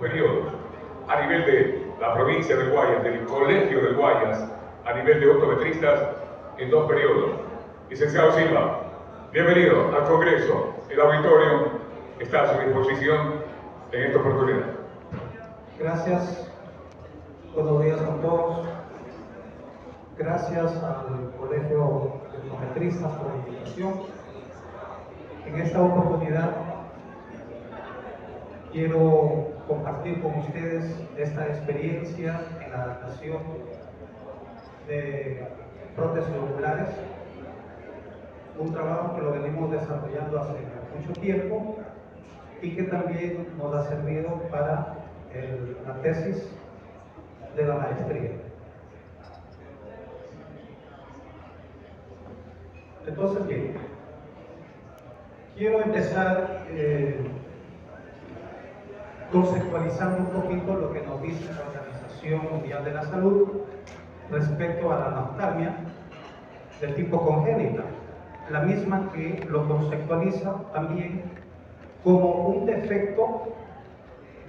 periodos, a nivel de la provincia del Guayas, del Colegio del Guayas, a nivel de optometristas, en 2 periodos. Licenciado Silva, bienvenido al Congreso. El auditorio está a su disposición en esta oportunidad. Gracias. Buenos días a todos. Gracias al Colegio de Optometristas por la invitación. En esta oportunidad quiero compartir con ustedes esta experiencia en la adaptación de prótesis oculares, un trabajo que lo venimos desarrollando hace mucho tiempo y que también nos ha servido para la tesis de la maestría. Entonces, bien, quiero empezar conceptualizando un poquito lo que nos dice la Organización Mundial de la Salud respecto a la naftalmia del tipo congénita, la misma que lo conceptualiza también como un defecto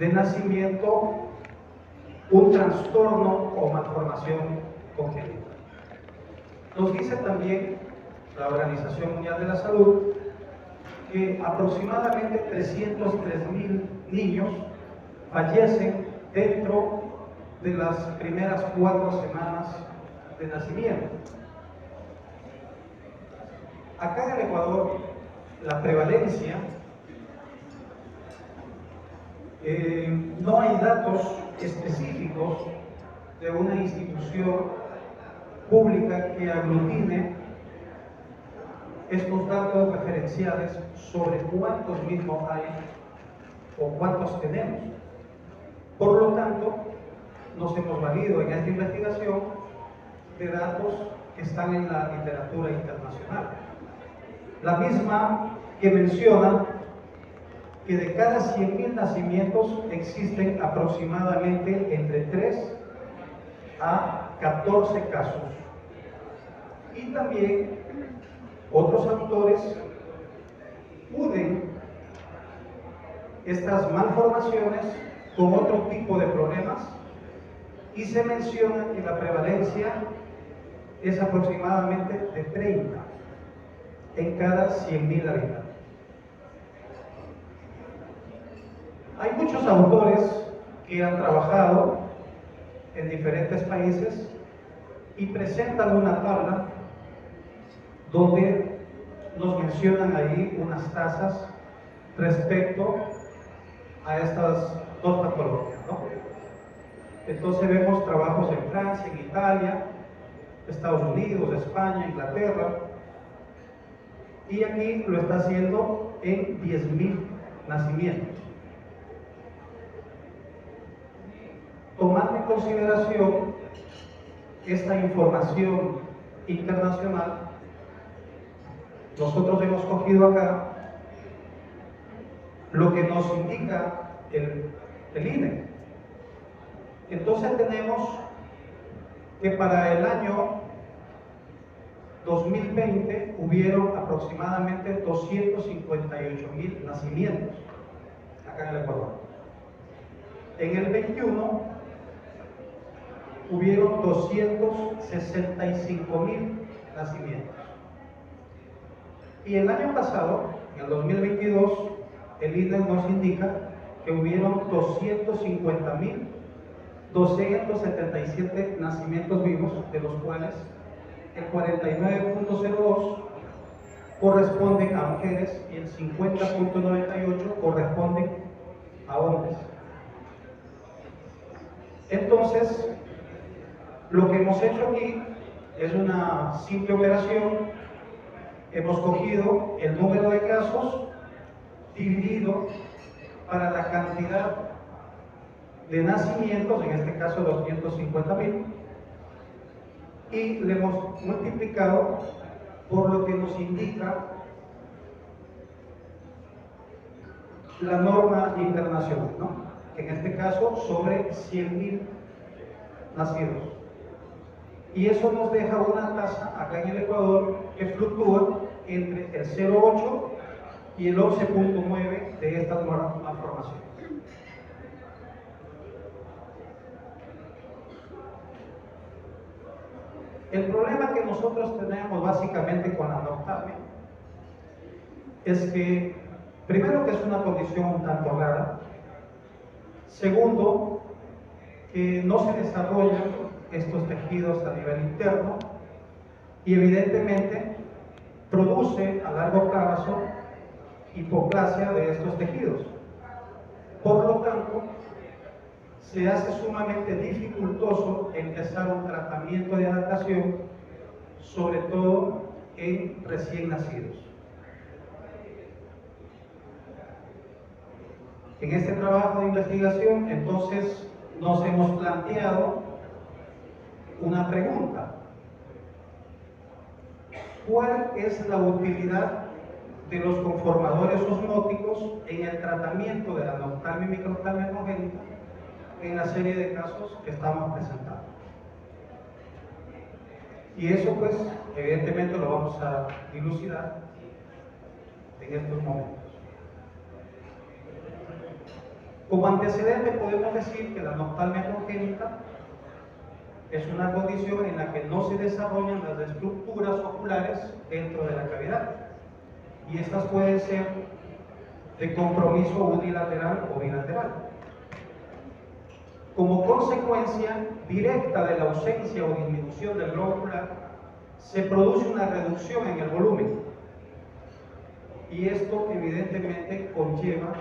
de nacimiento, un trastorno o malformación congénita. Nos dice también la Organización Mundial de la Salud que aproximadamente 303.000 niños fallecen dentro de las primeras 4 semanas de nacimiento. Acá en el Ecuador, la prevalencia, no hay datos específicos de una institución pública que aglutine estos datos referenciales sobre cuántos mismos hay o cuántos tenemos. Por lo tanto, nos hemos valido en esta investigación de datos que están en la literatura internacional. La misma que menciona que de cada 100.000 nacimientos existen aproximadamente entre 3 a 14 casos. Y también otros autores unen estas malformaciones con otro tipo de problemas y se menciona que la prevalencia es aproximadamente de 30 en cada 100.000 habitantes. Hay muchos autores que han trabajado en diferentes países y presentan una tabla donde nos mencionan ahí unas tasas respecto a estas 2 patologías, ¿no? Entonces vemos trabajos en Francia, en Italia, Estados Unidos, España, Inglaterra, y aquí lo está haciendo en 10.000 nacimientos. Tomando en consideración esta información internacional, nosotros hemos cogido acá lo que nos indica el INE. Entonces tenemos que para el año 2020 hubieron aproximadamente 258.000 nacimientos acá en el Ecuador. En el 21 hubieron 265.000 nacimientos. Y el año pasado, en el 2022, el INE nos indica que hubieron 250.277 nacimientos vivos, de los cuales el 49.02 corresponden a mujeres y el 50.98 corresponden a hombres. Entonces, lo que hemos hecho aquí es una simple operación. Hemos cogido el número de casos dividido para la cantidad de nacimientos, en este caso 250.000, y le hemos multiplicado por lo que nos indica la norma internacional, ¿no? En este caso sobre 100.000 nacidos. Y eso nos deja una tasa acá en el Ecuador que fluctúa entre el 0,8 y el 11.9 de estas malformaciones. El problema que nosotros tenemos básicamente con la noctamia es que, primero, que es una condición un tanto rara. Segundo, que no se desarrollan estos tejidos a nivel interno y evidentemente produce a largo plazo hipoplasia de estos tejidos. Por lo tanto, se hace sumamente dificultoso empezar un tratamiento de adaptación, sobre todo en recién nacidos. En este trabajo de investigación, entonces, nos hemos planteado una pregunta. ¿Cuál es la utilidad de los conformadores osmóticos en el tratamiento de la noctamia y microctamia congénita en la serie de casos que estamos presentando? Y eso, pues, evidentemente lo vamos a dilucidar en estos momentos. Como antecedente podemos decir que la noctamia congénita es una condición en la que no se desarrollan las estructuras oculares dentro de la cavidad, y estas pueden ser de compromiso unilateral o bilateral. Como consecuencia directa de la ausencia o disminución del globo ocular, se produce una reducción en el volumen, y esto evidentemente conlleva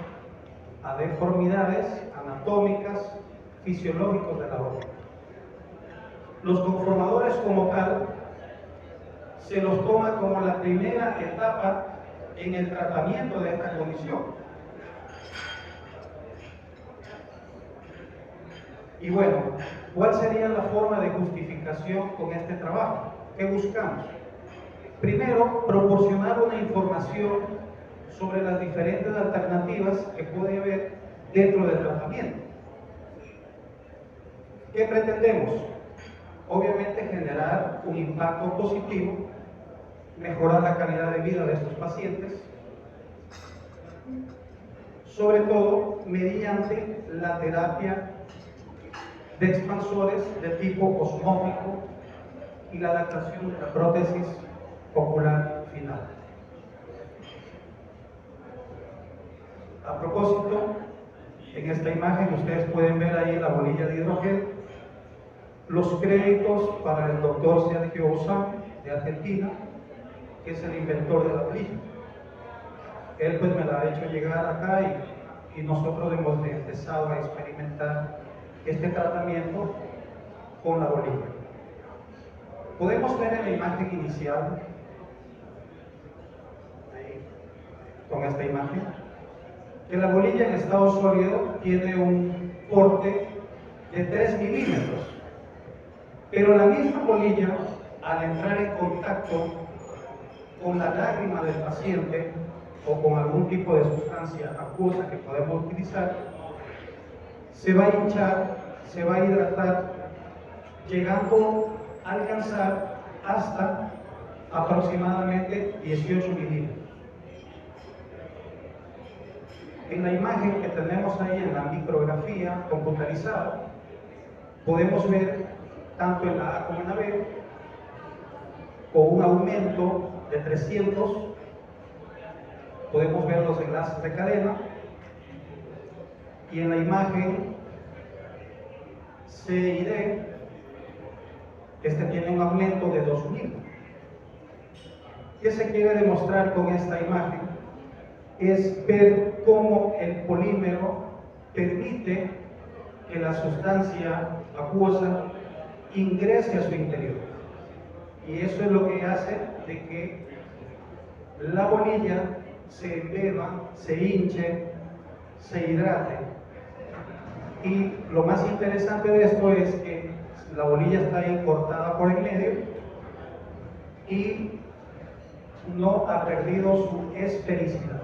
a deformidades anatómicas, fisiológicas de la órbita. Los conformadores como tal se los toma como la primera etapa en el tratamiento de esta condición. Y bueno, ¿cuál sería la forma de justificación con este trabajo? ¿Qué buscamos? Primero, proporcionar una información sobre las diferentes alternativas que puede haber dentro del tratamiento. ¿Qué pretendemos? Obviamente generar un impacto positivo, mejorar la calidad de vida de estos pacientes, sobre todo mediante la terapia de expansores de tipo osmótico y la adaptación de la prótesis ocular final. A propósito, en esta imagen ustedes pueden ver ahí la bolilla de hidrogel, los créditos para el doctor Sergio Ossam, de Argentina, que es el inventor de la bolilla. Él pues me la ha hecho llegar acá y nosotros hemos empezado a experimentar este tratamiento con la bolilla. Podemos ver en la imagen inicial, ahí, con esta imagen, que la bolilla en estado sólido tiene un porte de 3 milímetros, pero la misma bolilla, al entrar en contacto con la lágrima del paciente o con algún tipo de sustancia acuosa que podemos utilizar, se va a hinchar, se va a hidratar, llegando a alcanzar hasta aproximadamente 18 milímetros. En la imagen que tenemos ahí en la micrografía computarizada, podemos ver tanto en la A como en la B, con un aumento de 300, podemos ver los enlaces de cadena, y en la imagen C y D, este tiene un aumento de 2000. ¿Qué se quiere demostrar con esta imagen? Es ver cómo el polímero permite que la sustancia acuosa ingrese a su interior. Y eso es lo que hace de que la bolilla se embeba, se hinche, se hidrate. Y lo más interesante de esto es que la bolilla está ahí cortada por el medio y no ha perdido su esfericidad.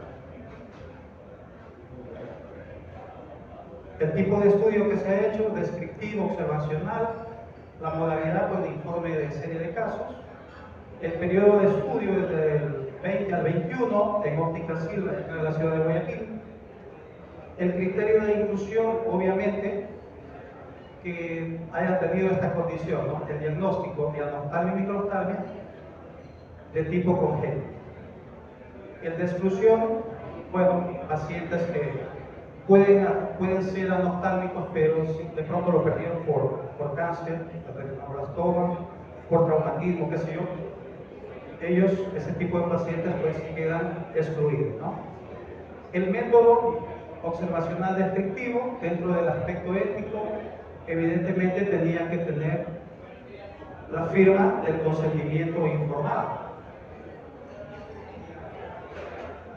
El tipo de estudio que se ha hecho, descriptivo, observacional, la modalidad pues, de informe de serie de casos, el periodo de estudio es del 20 al 21 en Óptica Silva, en la ciudad de Guayaquil. El criterio de inclusión, obviamente, que haya tenido esta condición, ¿no? El diagnóstico de anortalmia y microftalmia de tipo congénito. El de exclusión, bueno, pacientes que pueden ser anoftálmicos, pero de pronto lo perdieron por cáncer, por retinoblastoma, por traumatismo, qué sé yo. Ellos, ese tipo de pacientes, pues quedan excluidos, ¿no? El método observacional descriptivo, dentro del aspecto ético, evidentemente tenía que tener la firma del consentimiento informado.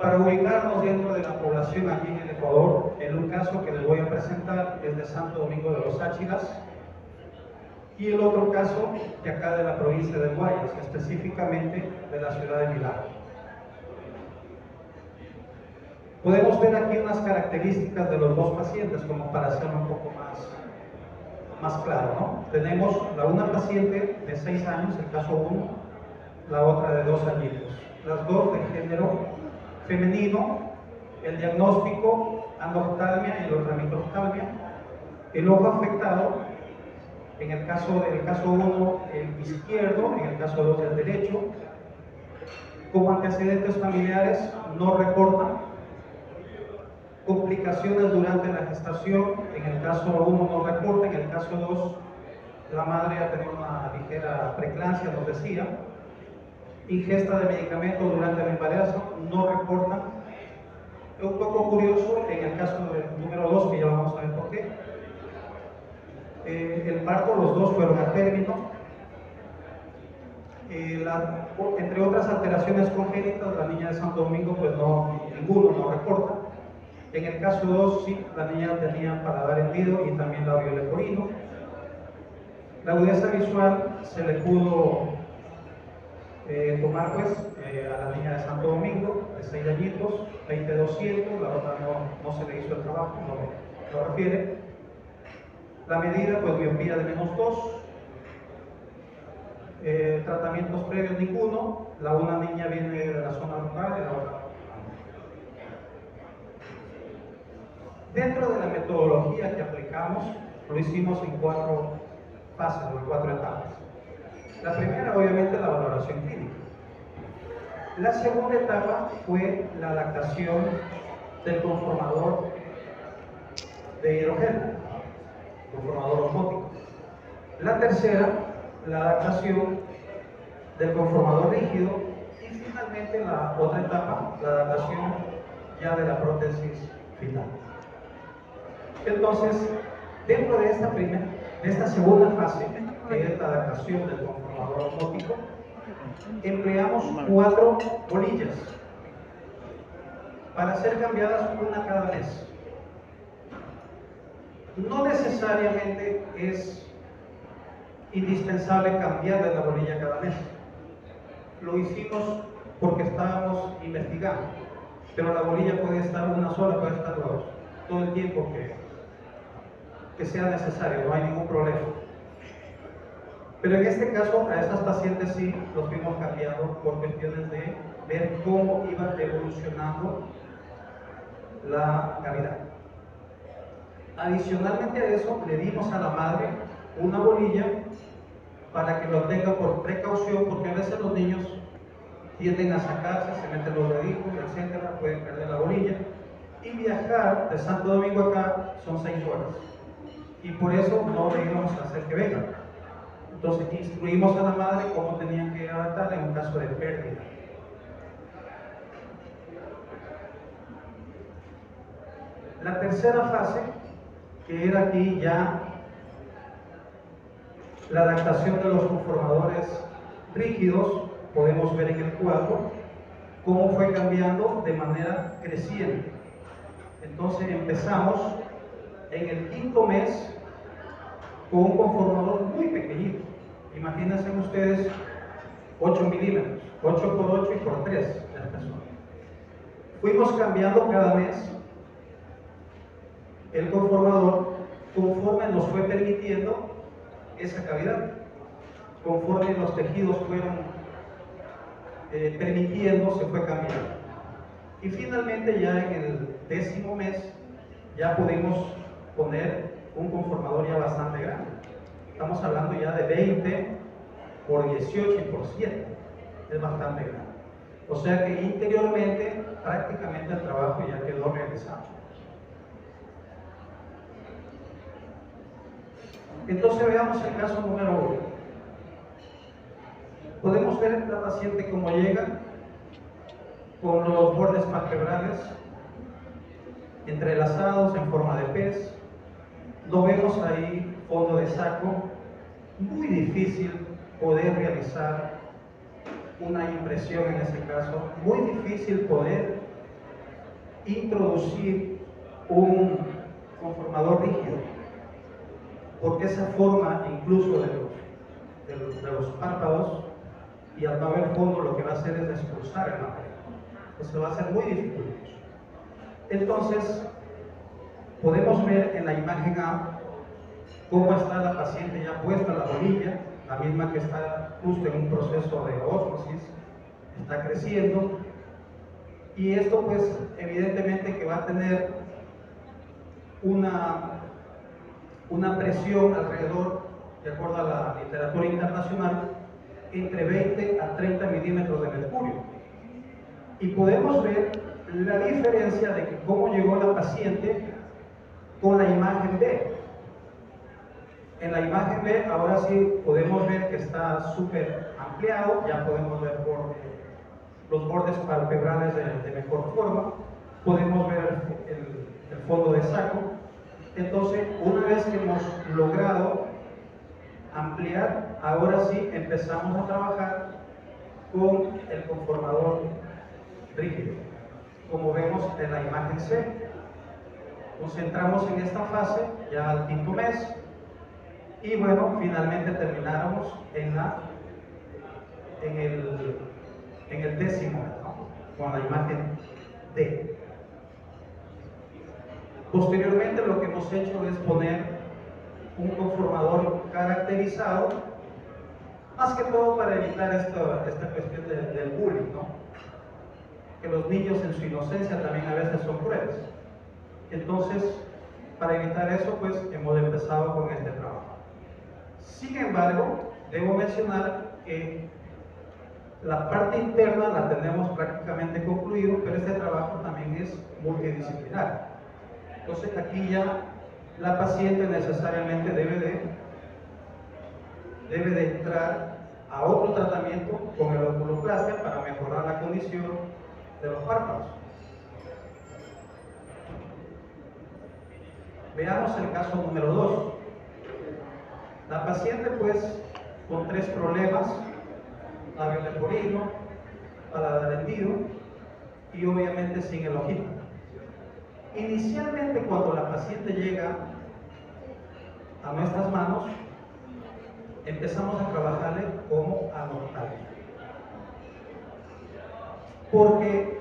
Para ubicarnos dentro de la población aquí en el Ecuador, en un caso que les voy a presentar es de Santo Domingo de los Áchilas, y el otro caso de acá de la provincia de Guayas, específicamente de la ciudad de Milán. Podemos ver aquí unas características de los dos pacientes, como para hacerlo un poco más claro, ¿no? Tenemos una paciente de 6 años, el caso 1, la otra de 2 añitos. Las dos de género femenino, el diagnóstico anortalmia y la otra microftalmia. El ojo afectado, en el caso 1 el izquierdo, en el caso 2 el derecho. Como antecedentes familiares no reportan complicaciones durante la gestación, en el caso 1 no reporta, en el caso 2 la madre ha tenido una ligera preeclampsia, nos decía. Ingesta de medicamentos durante el embarazo no reporta. Es un poco curioso en el caso del número 2, que ya vamos a ver por qué. El parto, los dos fueron a término. Entre otras alteraciones congénitas, la niña de Santo Domingo, pues no, ninguno no reporta. En el caso 2, sí, la niña tenía paladar hendido y también labio leporino. La agudeza visual se le pudo tomar pues a la niña de Santo Domingo, de 6 añitos, 20-200, la otra no se le hizo el trabajo, no lo refiere. La medida, pues miopía de -2. Tratamientos previos ninguno. Una niña viene de la zona rural y la otra. Dentro de la metodología que aplicamos, lo hicimos en 4 fases o en 4 etapas. La primera, obviamente, la valoración clínica. La segunda etapa fue la adaptación del conformador de hidrogel, conformador osmótico. La tercera, la adaptación del conformador rígido, y finalmente la otra etapa, la adaptación ya de la prótesis final. Entonces, dentro de esta segunda fase, que es la adaptación del conformador osmótico, empleamos 4 bolillas para ser cambiadas una cada mes. No necesariamente es indispensable cambiarle la bolilla cada mes. Lo hicimos porque estábamos investigando, pero la bolilla puede estar una sola, puede estar dos, todo el tiempo que sea necesario, no hay ningún problema. Pero en este caso, a esas pacientes sí los fuimos cambiando por cuestiones de ver cómo iba evolucionando la cavidad. Adicionalmente a eso, le dimos a la madre una bolilla para que lo tenga por precaución, porque a veces los niños tienden a sacarse, se meten los deditos, etcétera, pueden perder la bolilla. Y viajar de Santo Domingo acá son 6 horas. Y por eso no le íbamos a hacer que vengan. Entonces instruimos a la madre cómo tenían que adaptar en un caso de pérdida. La tercera fase, que era aquí ya la adaptación de los conformadores rígidos, podemos ver en el cuadro cómo fue cambiando de manera creciente. Entonces empezamos en el 5.º mes con un conformador muy pequeñito. Imagínense ustedes 8 milímetros, 8 por 8 y por 3 de espesor. Fuimos cambiando cada mes el conformador conforme nos fue permitiendo esa cavidad, conforme los tejidos fueron permitiendo, se fue cambiando. Y finalmente ya en el 10.º mes ya pudimos poner un conformador ya bastante grande. Estamos hablando ya de 20 por 18 y por 7. Es bastante grande. O sea que interiormente prácticamente el trabajo ya quedó realizado. Entonces veamos el caso número 1. Podemos ver la paciente cómo llega con los bordes palpebrales entrelazados en forma de pez. No vemos ahí fondo de saco. Muy difícil poder realizar una impresión en este caso. Muy difícil poder introducir un conformador rígido, porque esa forma incluso de los párpados, y al no haber fondo lo que va a hacer es expulsar el material. Entonces va a ser muy dificultoso. Entonces podemos ver en la imagen A cómo está la paciente ya puesta la bolilla, la misma que está justo en un proceso de ósmosis, está creciendo, y esto pues evidentemente que va a tener una presión alrededor, de acuerdo a la literatura internacional, entre 20 a 30 milímetros de mercurio. Y podemos ver la diferencia de que cómo llegó la paciente con la imagen B. En la imagen B ahora sí podemos ver que está súper ampliado, ya podemos ver los bordes palpebrales de mejor forma, podemos ver el fondo de saco. Entonces, una vez que hemos logrado ampliar, ahora sí empezamos a trabajar con el conformador rígido, como vemos en la imagen C. Nos centramos en esta fase ya al quinto mes y bueno, finalmente termináramos en el décimo mes, ¿no? Con la imagen D. Posteriormente lo que hemos hecho es poner un conformador caracterizado, más que todo para evitar esta cuestión del bullying, ¿no? Que los niños en su inocencia también a veces son crueles. Entonces, para evitar eso, pues hemos empezado con este trabajo. Sin embargo, debo mencionar que la parte interna la tenemos prácticamente concluido, pero este trabajo también es multidisciplinar. Entonces aquí ya la paciente necesariamente debe de entrar a otro tratamiento con el oculoplastia para mejorar la condición de los párpados. Veamos el caso número 2. La paciente pues con 3 problemas: labio leporino, paladar hendido y obviamente sin el ojito. Inicialmente, cuando la paciente llega a nuestras manos, empezamos a trabajarle como anortalgia. Porque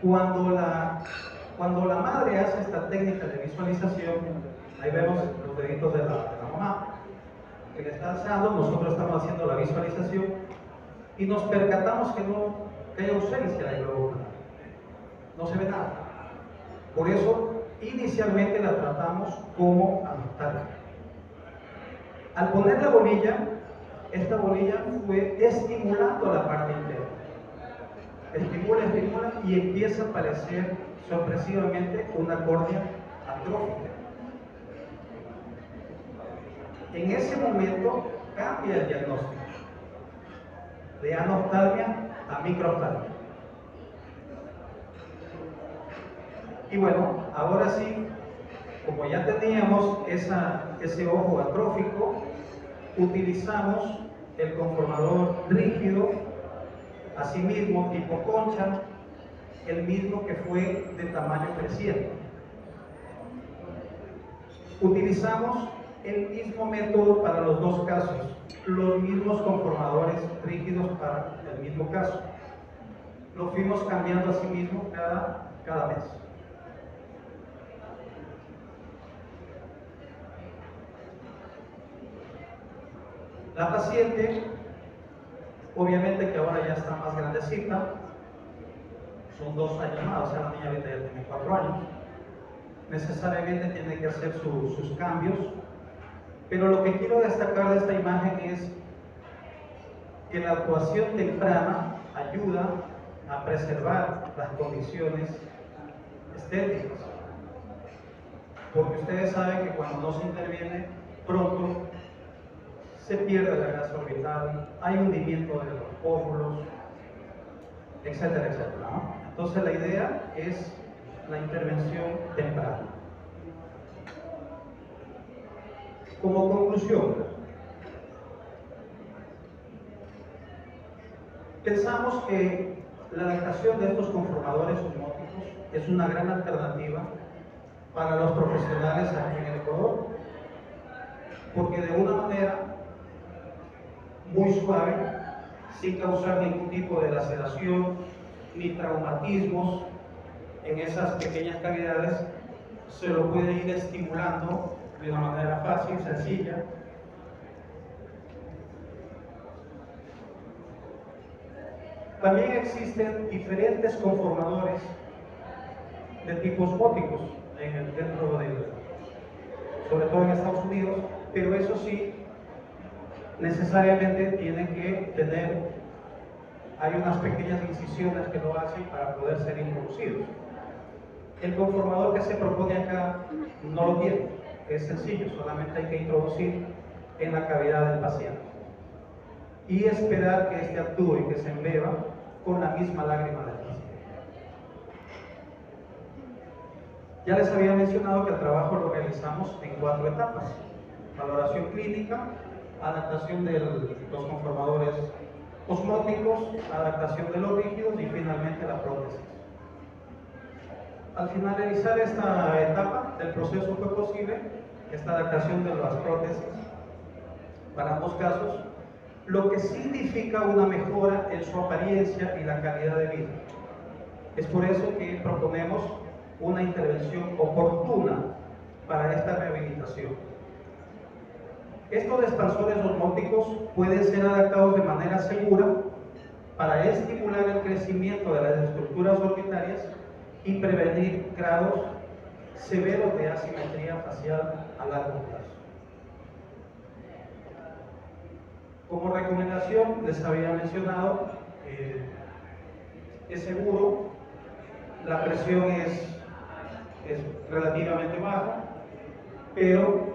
cuando la madre hace esta técnica de visualización, ahí vemos los deditos de la mamá que le está alzando, nosotros estamos haciendo la visualización y nos percatamos que hay ausencia de globo ocular, no se ve nada. Por eso inicialmente la tratamos como anortalgia. Al poner la bolilla, esta bolilla fue estimulando la parte interna. Estimula y empieza a aparecer sorpresivamente una córnea atrófica. En ese momento cambia el diagnóstico de anortalgia a microoftalmia. Y bueno, ahora sí, como ya teníamos ese ojo atrófico, utilizamos el conformador rígido, asimismo tipo concha, el mismo que fue de tamaño creciente. Utilizamos el mismo método para los dos casos, los mismos conformadores rígidos para el mismo caso. Lo fuimos cambiando a sí mismo cada mes. La paciente, obviamente que ahora ya está más grandecita, son 2 años más, o sea, la niña ahorita ya tiene 4 años. necesariamente tiene que hacer sus cambios, pero lo que quiero destacar de esta imagen es que la actuación temprana ayuda a preservar las condiciones estéticas, porque ustedes saben que cuando no se interviene pronto se pierde la grasa orbital, hay hundimiento de los óvulos, etcétera, etcétera, ¿no? Entonces la idea es la intervención temprana. Como conclusión, pensamos que la adaptación de estos conformadores osmóticos es una gran alternativa para los profesionales aquí en el Ecuador, porque de una manera muy suave, sin causar ningún tipo de laceración ni traumatismos en esas pequeñas cavidades, se lo puede ir estimulando de una manera fácil, sencilla. También existen diferentes conformadores de tipo osmóticos dentro del, sobre todo en Estados Unidos, pero eso sí, necesariamente tienen que tener, hay unas pequeñas incisiones que lo hacen para poder ser introducidos. El conformador que se propone acá no lo tiene, es sencillo, solamente hay que introducir en la cavidad del paciente y esperar que este actúe y que se embeba con la misma lágrima del paciente. Ya les había mencionado que el trabajo lo realizamos en 4 etapas: valoración clínica, adaptación de los conformadores osmóticos, adaptación de los rígidos y finalmente la prótesis. Al finalizar esta etapa del proceso fue posible esta adaptación de las prótesis para ambos casos, lo que significa una mejora en su apariencia y la calidad de vida. Es por eso que proponemos una intervención oportuna para esta rehabilitación. Estos expansores osmóticos pueden ser adaptados de manera segura para estimular el crecimiento de las estructuras orbitarias y prevenir grados severos de asimetría facial a largo plazo. Como recomendación, les había mencionado, es seguro, la presión es relativamente baja, pero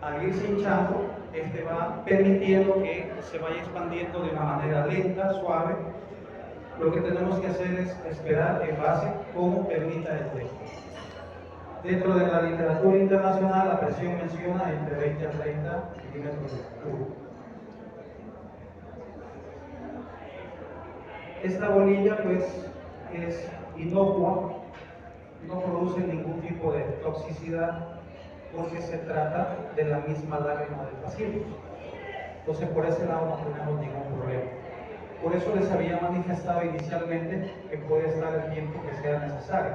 al irse hinchando, este va permitiendo que se vaya expandiendo de una manera lenta, suave. Lo que tenemos que hacer es esperar en base como permita el texto. Dentro de la literatura internacional, la presión menciona entre 20 a 30 milímetros de mercurio. Esta bolilla pues es inocua, no produce ningún tipo de toxicidad porque se trata de la misma lágrima del paciente. Entonces por ese lado no tenemos ningún problema. Por eso les había manifestado inicialmente que puede estar el tiempo que sea necesario.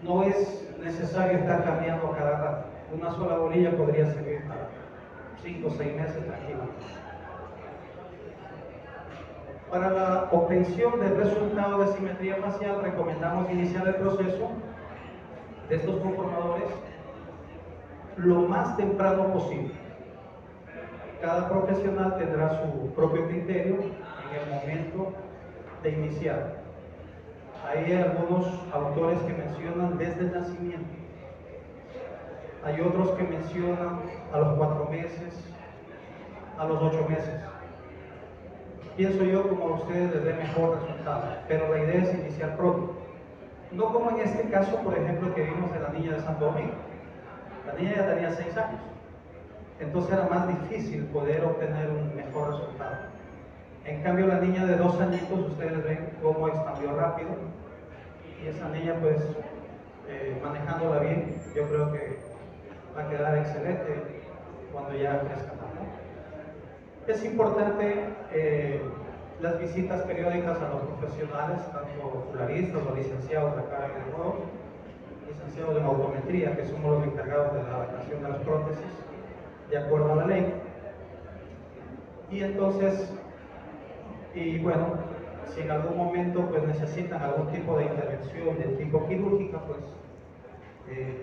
No es necesario estar cambiando cada rato. Una sola bolilla podría servir para 5 o 6 meses tranquilamente. Para la obtención del resultado de simetría facial, recomendamos iniciar el proceso de estos conformadores lo más temprano posible. Cada profesional tendrá su propio criterio en el momento de iniciar. Hay algunos autores que mencionan desde el nacimiento. Hay otros que mencionan a los 4 meses, a los 8 meses. Pienso yo como a ustedes les dé mejor resultado, pero la idea es iniciar pronto. No como en este caso, por ejemplo, que vimos de la niña de Santo Domingo. La niña ya tenía 6 años. Entonces era más difícil poder obtener un mejor resultado. En cambio, la niña de 2 añitos, ustedes ven cómo expandió rápido. Y esa niña, pues, manejándola bien, yo creo que va a quedar excelente cuando ya crezca más, ¿no? Es importante las visitas periódicas a los profesionales, tanto ocularistas o licenciados acá en el Ecuador, licenciados en autometría, que somos los encargados de la adaptación de las prótesis, de acuerdo a la ley. Y entonces, y bueno, si en algún momento pues necesitan algún tipo de intervención de tipo quirúrgica, pues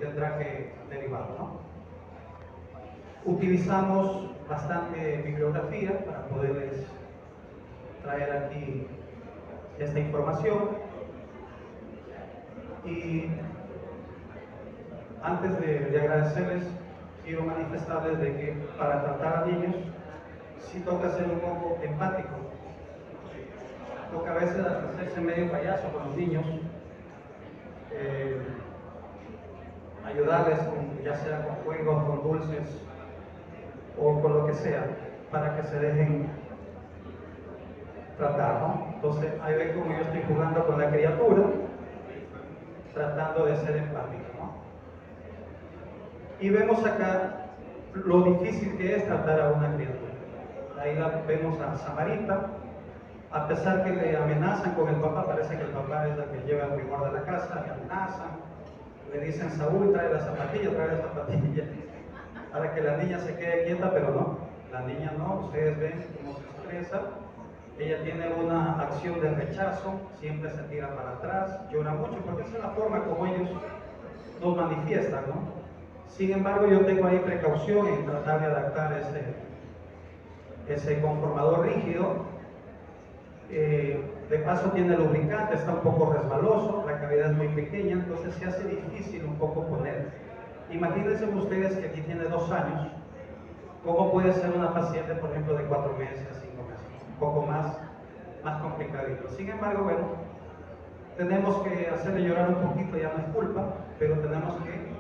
tendrá que derivar, ¿no? Utilizamos bastante bibliografía para poderles traer aquí esta información. Y antes de agradecerles, quiero manifestarles de que para tratar a niños sí toca ser un poco empático. Toca a veces hacerse medio payaso con los niños, ayudarles ya sea con juegos, con dulces o con lo que sea, para que se dejen tratar, ¿no? Entonces, ahí ven como yo estoy jugando con la criatura, tratando de ser empático, ¿no? Y vemos acá lo difícil que es tratar a una criatura. Ahí vemos a Samarita, a pesar que le amenazan con el papá, parece que el papá es el que lleva el primor de la casa, le amenazan, le dicen: Saúl, trae la zapatilla, para que la niña se quede quieta, pero no, la niña no, ustedes ven cómo se expresa. Ella tiene una acción de rechazo, siempre se tira para atrás, llora mucho, porque esa es la forma como ellos nos manifiestan, ¿no? Sin embargo, yo tengo ahí precaución en tratar de adaptar ese conformador rígido. De paso tiene lubricante, está un poco resbaloso, la cavidad es muy pequeña, entonces se hace difícil un poco poner. Imagínense ustedes que aquí tiene 2 años, ¿cómo puede ser una paciente, por ejemplo, de 4 meses, 5 meses? Un poco más complicadito. Sin embargo, bueno, tenemos que hacerle llorar un poquito, ya no es culpa, pero tenemos que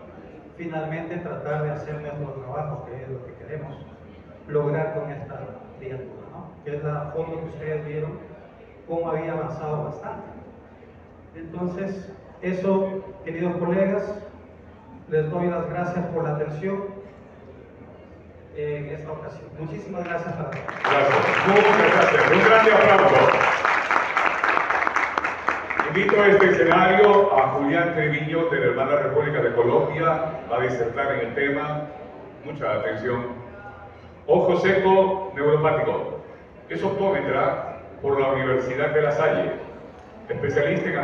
finalmente tratar de hacer nuestro trabajo, que es lo que queremos lograr con esta criatura, ¿no? Que es la foto que ustedes vieron, cómo había avanzado bastante. Entonces, eso, queridos colegas, les doy las gracias por la atención en esta ocasión. Muchísimas gracias para todos. Gracias, muchas gracias. Un grande aplauso. Invito a este escenario a Julián Treviño, de la Hermana República de Colombia, va a disertar en el tema. Mucha atención. Ojo seco neuropático. Es optómetra por la Universidad de La Salle, especialista en